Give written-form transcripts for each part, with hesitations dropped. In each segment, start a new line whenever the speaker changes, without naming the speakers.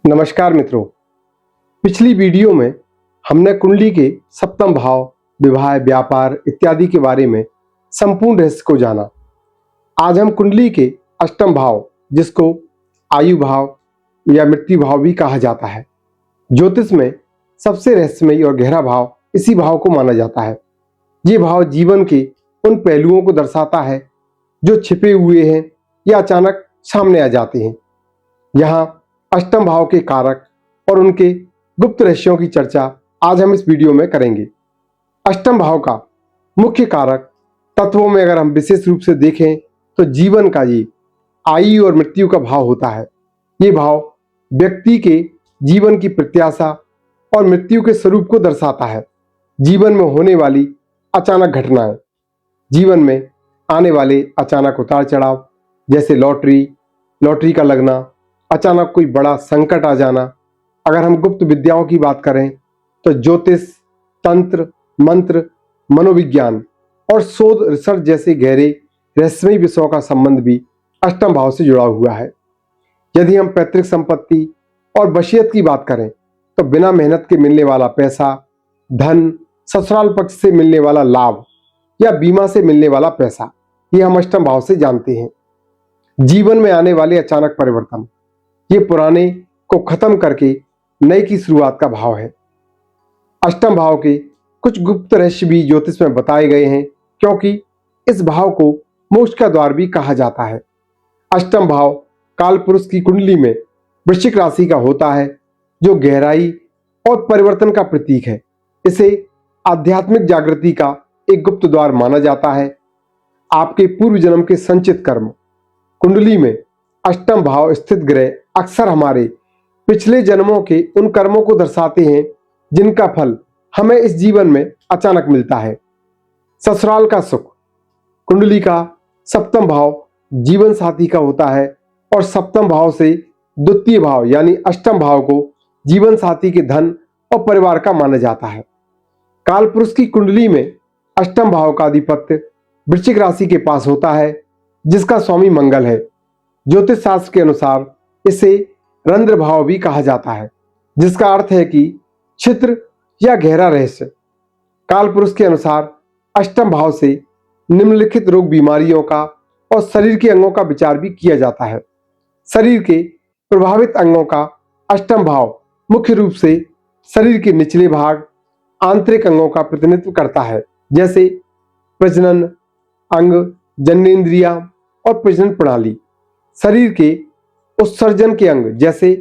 नमस्कार मित्रों। पिछली वीडियो में हमने कुंडली के सप्तम भाव, विवाह, व्यापार इत्यादि के बारे में संपूर्ण रहस्य को जाना। आज हम कुंडली के अष्टम भाव, जिसको आयु भाव या मृत्यु भाव भी कहा जाता है, ज्योतिष में सबसे रहस्यमयी और गहरा भाव इसी भाव को माना जाता है। ये भाव जीवन के उन पहलुओं को दर्शाता है जो छिपे हुए हैं या अचानक सामने आ जाते हैं। यहाँ अष्टम भाव के कारक और उनके गुप्त रहस्यों की चर्चा आज हम इस वीडियो में करेंगे। अष्टम भाव का मुख्य कारक तत्वों में अगर हम विशेष रूप से देखें तो जीवन का ये आयु और मृत्यु का भाव होता है। ये भाव व्यक्ति के जीवन की प्रत्याशा और मृत्यु के स्वरूप को दर्शाता है। जीवन में होने वाली अचानक घटनाएं, जीवन में आने वाले अचानक उतार चढ़ाव, जैसे लॉटरी का लगना, अचानक कोई बड़ा संकट आ जाना। अगर हम गुप्त विद्याओं की बात करें तो ज्योतिष, तंत्र, मंत्र, मनोविज्ञान और शोध रिसर्च जैसे गहरे रहस्यमयी विषयों का संबंध भी अष्टम भाव से जुड़ा हुआ है। यदि हम पैतृक संपत्ति और वसीयत की बात करें तो बिना मेहनत के मिलने वाला पैसा, धन, ससुराल पक्ष से मिलने वाला लाभ या बीमा से मिलने वाला पैसा, ये हम अष्टम भाव से जानते हैं। जीवन में आने वाले अचानक परिवर्तन, ये पुराने को खत्म करके नए की शुरुआत का भाव है। अष्टम भाव के कुछ गुप्त रहस्य भी ज्योतिष में बताए गए हैं, क्योंकि इस भाव को मोक्ष का द्वार भी कहा जाता है। अष्टम भाव काल पुरुष की कुंडली में वृश्चिक राशि का होता है, जो गहराई और परिवर्तन का प्रतीक है। इसे आध्यात्मिक जागृति का एक गुप्त द्वार माना जाता है। आपके पूर्व जन्म के संचित कर्म, कुंडली में अष्टम भाव स्थित ग्रह अक्सर हमारे पिछले जन्मों के उन कर्मों को दर्शाते हैं जिनका फल हमें इस जीवन में अचानक मिलता है। ससुराल का सुख, कुंडली का सप्तम भाव जीवन साथी का होता है और सप्तम भाव से द्वितीय भाव यानी अष्टम भाव को जीवन साथी के धन और परिवार का माना जाता है। काल पुरुष की कुंडली में अष्टम भाव का अधिपत्य वृश्चिक राशि के पास होता है, जिसका स्वामी मंगल है। ज्योतिष शास्त्र के अनुसार इसे रंध्र भाव भी कहा जाता है, जिसका अर्थ है कि छिद्र या गहरा रहस्य। काल पुरुष के अनुसार अष्टम भाव से निम्नलिखित रोग बीमारियों का और शरीर के अंगों का विचार भी किया जाता है। शरीर के प्रभावित अंगों का अष्टम भाव मुख्य रूप से शरीर के निचले भाग, आंतरिक अंगों का प्रतिनिधित्व करता है, जैसे प्रजनन अंग, जननेंद्रिया और प्रजनन प्रणाली। शरीर के उत्सर्जन के अंग जैसे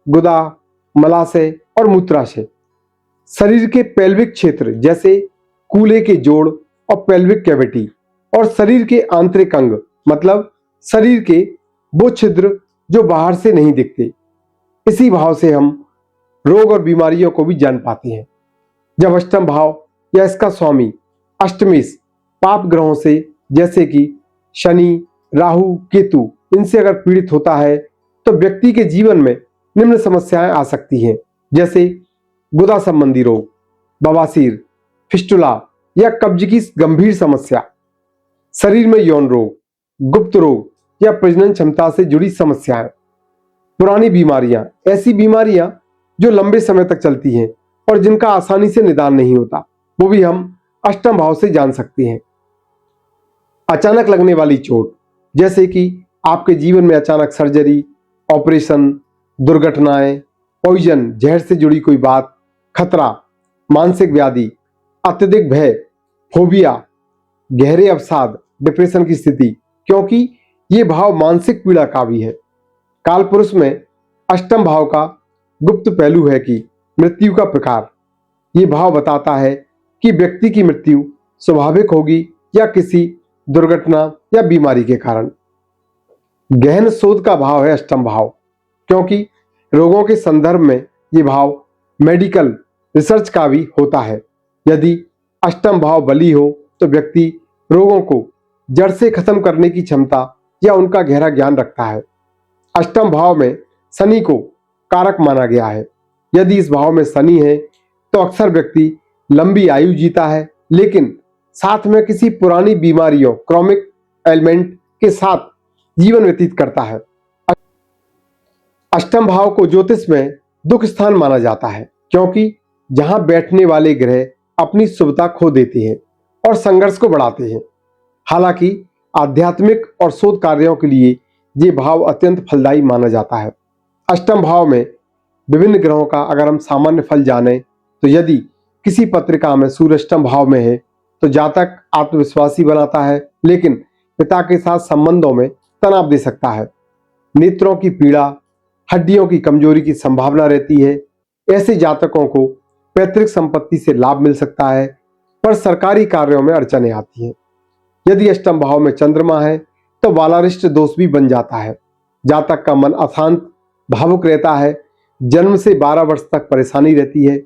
गुदा, मलाशय और मूत्राशय। शरीर के पेल्विक क्षेत्र जैसे कूल्हे के जोड़ और पेल्विक कैविटी। और शरीर के आंतरिक अंग मतलब शरीर के वो छिद्र जो बाहर से नहीं दिखते। इसी भाव से हम रोग और बीमारियों को भी जान पाते हैं। जब अष्टम भाव या इसका स्वामी अष्टमेश पाप ग्रहों से जैसे कि शनि, राहु, केतु, इनसे अगर पीड़ित होता है तो व्यक्ति के जीवन में निम्न समस्याएं आ सकती हैं, जैसे गुदा संबंधी रोग, बवासीर, फिस्टुला या कब्ज की गंभीर समस्या, शरीर में यौन रोग, गुप्त रोग या प्रजनन क्षमता से जुड़ी समस्याएं, पुरानी बीमारियां, ऐसी बीमारियां जो लंबे समय तक चलती हैं और जिनका आसानी से निदान नहीं होता, वो भी हम अष्टम भाव से जान सकते हैं। अचानक लगने वाली चोट, जैसे कि आपके जीवन में अचानक सर्जरी, ऑपरेशन, दुर्घटनाएं, पॉइजन, जहर से जुड़ी कोई बात, खतरा, मानसिक व्याधि, अत्यधिक भय, फोबिया, गहरे अवसाद, डिप्रेशन की स्थिति, क्योंकि ये भाव मानसिक पीड़ा का भी है। काल पुरुष में अष्टम भाव का गुप्त पहलू है कि मृत्यु का प्रकार। ये भाव बताता है कि व्यक्ति की मृत्यु स्वाभाविक होगी या किसी दुर्घटना या बीमारी के कारण। गहन शोध का भाव है अष्टम भाव, क्योंकि रोगों के संदर्भ में ये भाव मेडिकल रिसर्च का भी होता है। यदि अष्टम भाव बली हो तो व्यक्ति रोगों को जड़ से खत्म करने की क्षमता या उनका गहरा ज्ञान रखता है। अष्टम भाव में शनि को कारक माना गया है। यदि इस भाव में शनि है तो अक्सर व्यक्ति लंबी आयु जीता है, लेकिन साथ में किसी पुरानी बीमारियों, क्रॉनिक एलिमेंट के साथ जीवन व्यतीत करता है। अष्टम भाव को ज्योतिष में दुख स्थान माना जाता है, क्योंकि जहां बैठने वाले ग्रह अपनी शुभता खो देते हैं और संघर्ष को बढ़ाते हैं। हालांकि आध्यात्मिक और शोध कार्यों के लिए ये भाव अत्यंत फलदायी माना जाता है। अष्टम भाव में विभिन्न ग्रहों का अगर हम सामान्य फल जाने तो यदि किसी पत्रिका में सूर्य अष्टम भाव में है तो जातक आत्मविश्वासी बनाता है, लेकिन पिता के साथ संबंधों में तनाव दे सकता है। नेत्रों की पीड़ा, हड्डियों की कमजोरी की संभावना रहती है। ऐसे जातकों को पैतृक संपत्ति से लाभ मिल सकता है, पर सरकारी कार्यों में अड़चनें आती हैं। यदि अष्टम भाव में चंद्रमा है तो वालारिष्ट दोष भी बन जाता है। जातक का मन अशांत, भावुक रहता है। जन्म से 12 वर्ष तक परेशानी रहती है।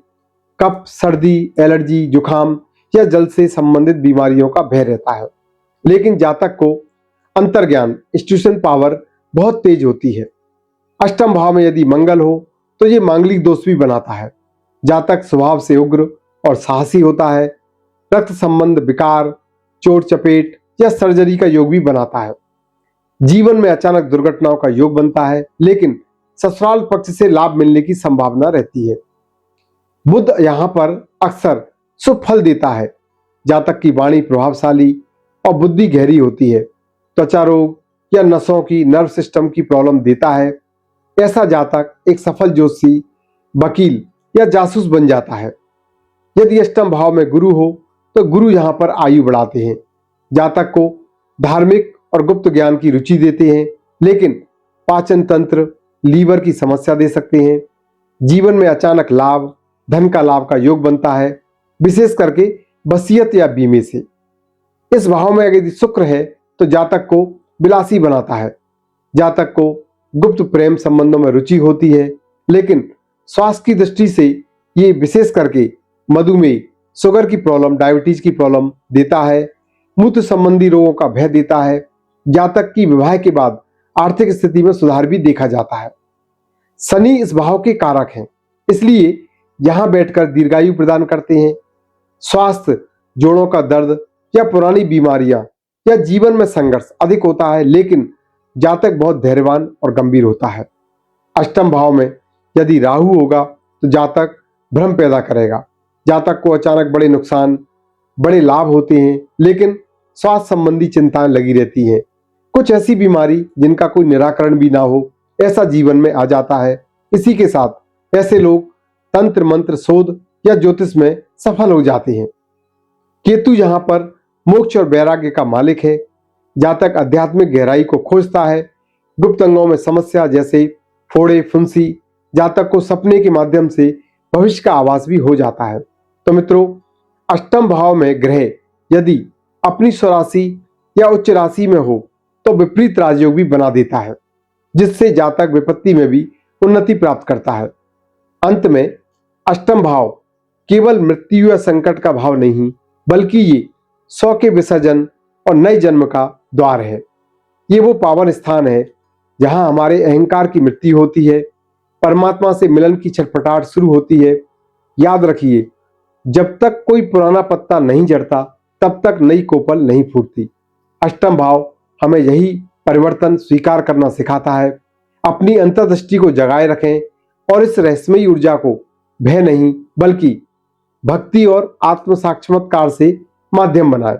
कफ, सर्दी, एलर्जी, जुखाम या जल से संबंधित बीमारियों का भय रहता है। लेकिन जातक को अंतर्ज्ञान, इंस्ट्यूशन पावर बहुत तेज होती है। अष्टम भाव में यदि मंगल हो तो ये मांगलिक दोष भी बनाता है। जातक स्वभाव से उग्र और साहसी होता है। रक्त संबंध विकार, चोट चपेट या सर्जरी का योग भी बनाता है। जीवन में अचानक दुर्घटनाओं का योग बनता है, लेकिन ससुराल पक्ष से लाभ मिलने की संभावना रहती है। बुध यहाँ पर अक्सर शुभ फल देता है। जातक की वाणी प्रभावशाली और बुद्धि गहरी होती है। त्वचा रोग या नसों की, नर्व सिस्टम की प्रॉब्लम देता है। ऐसा जातक एक सफल ज्योतिषी, वकील या जासूस बन जाता है। यदि अष्टम भाव में गुरु हो तो गुरु यहाँ पर आयु बढ़ाते हैं। जातक को धार्मिक और गुप्त ज्ञान की रुचि देते हैं, लेकिन पाचन तंत्र, लीवर की समस्या दे सकते हैं। जीवन में अचानक लाभ, धन का लाभ का योग बनता है, विशेष करके वसीयत या बीमे से। इस भाव में अगर शुक्र है तो जातक को विलासी बनाता है। जातक को गुप्त प्रेम संबंधों में रुचि होती है, लेकिन स्वास्थ्य की दृष्टि से ये विशेष करके मधुमेह, शुगर की प्रॉब्लम, डायबिटीज की प्रॉब्लम देता है। मूत्र संबंधी रोगों का भय देता है। जातक की विवाह के बाद आर्थिक स्थिति में सुधार भी देखा जाता है। शनि इस भाव के कारक हैं, इसलिए यहां बैठकर दीर्घायु प्रदान करते हैं। स्वास्थ्य, जोड़ों का दर्द या पुरानी बीमारियां या जीवन में संघर्ष अधिक होता है, लेकिन जातक बहुत धैर्यवान और गंभीर होता है। अष्टम भाव में यदि राहु होगा तो जातक भ्रम पैदा करेगा। जातक को अचानक बड़े नुकसान, बड़े लाभ होते हैं, लेकिन स्वास्थ्य संबंधी चिंताएं लगी रहती हैं। कुछ ऐसी बीमारी जिनका कोई निराकरण भी ना हो, ऐसा जीवन में आ जाता है। इसी के साथ ऐसे लोग तंत्र मंत्र, शोध या ज्योतिष में सफल हो जाते हैं। केतु यहाँ पर मोक्ष और वैराग्य का मालिक है। जातक आध्यात्मिक गहराई को खोजता है। गुप्त अंगों में समस्या जैसे फोड़े, फुंसी, जातक को सपने के माध्यम से भविष्य का आभास भी हो जाता है। तो मित्रों, अष्टम भाव में ग्रह यदि अपनी स्वराशि या उच्च राशि में हो तो विपरीत राजयोग भी बना देता है, जिससे जातक विपत्ति में भी उन्नति प्राप्त करता है। अंत में अष्टम भाव केवल मृत्यु या संकट का भाव नहीं, बल्कि ये सौ के विसर्जन और नए जन्म का द्वार है। ये वो पावन स्थान है जहां हमारे अहंकार की मृत्यु होती है, परमात्मा से मिलन की छटपटाहट शुरू होती है। याद रखिए, जब तक कोई पुराना पत्ता नहीं झड़ता तब तक नई कोपल नहीं फूटती। अष्टम भाव हमें यही परिवर्तन स्वीकार करना सिखाता है। अपनी अंतर्दृष्टि को जगाए रखें और इस रहस्यमयी ऊर्जा को भय नहीं बल्कि भक्ति और आत्म साक्षात्कार से माध्यम बनाए।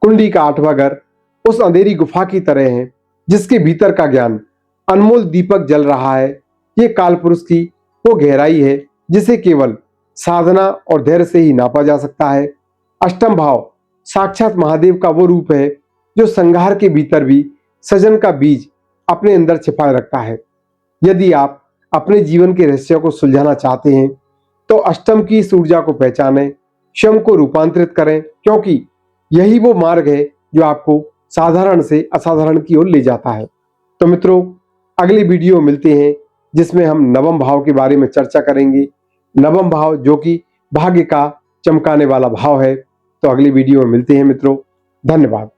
कुंडली का 8वां घर उस अंधेरी गुफा की तरह है जिसके भीतर का ज्ञान अनमोल दीपक जल रहा है। ये कालपुरुष की वो गहराई है जिसे केवल साधना और धैर्य से ही नापा जा सकता है। अष्टम भाव साक्षात महादेव का वो रूप है जो संघार के भीतर भी सृजन का बीज अपने अंदर छिपाए रखता है। यदि आप अपने जीवन के रहस्यों को सुलझाना चाहते हैं तो अष्टम की इस ऊर्जा को पहचानें, स्वयं को रूपांतरित करें, क्योंकि यही वो मार्ग है जो आपको साधारण से असाधारण की ओर ले जाता है। तो मित्रों, अगली वीडियो मिलते हैं जिसमें हम नवम भाव के बारे में चर्चा करेंगे। नवम भाव जो कि भाग्य का चमकाने वाला भाव है। तो अगली वीडियो में मिलते हैं मित्रों। धन्यवाद।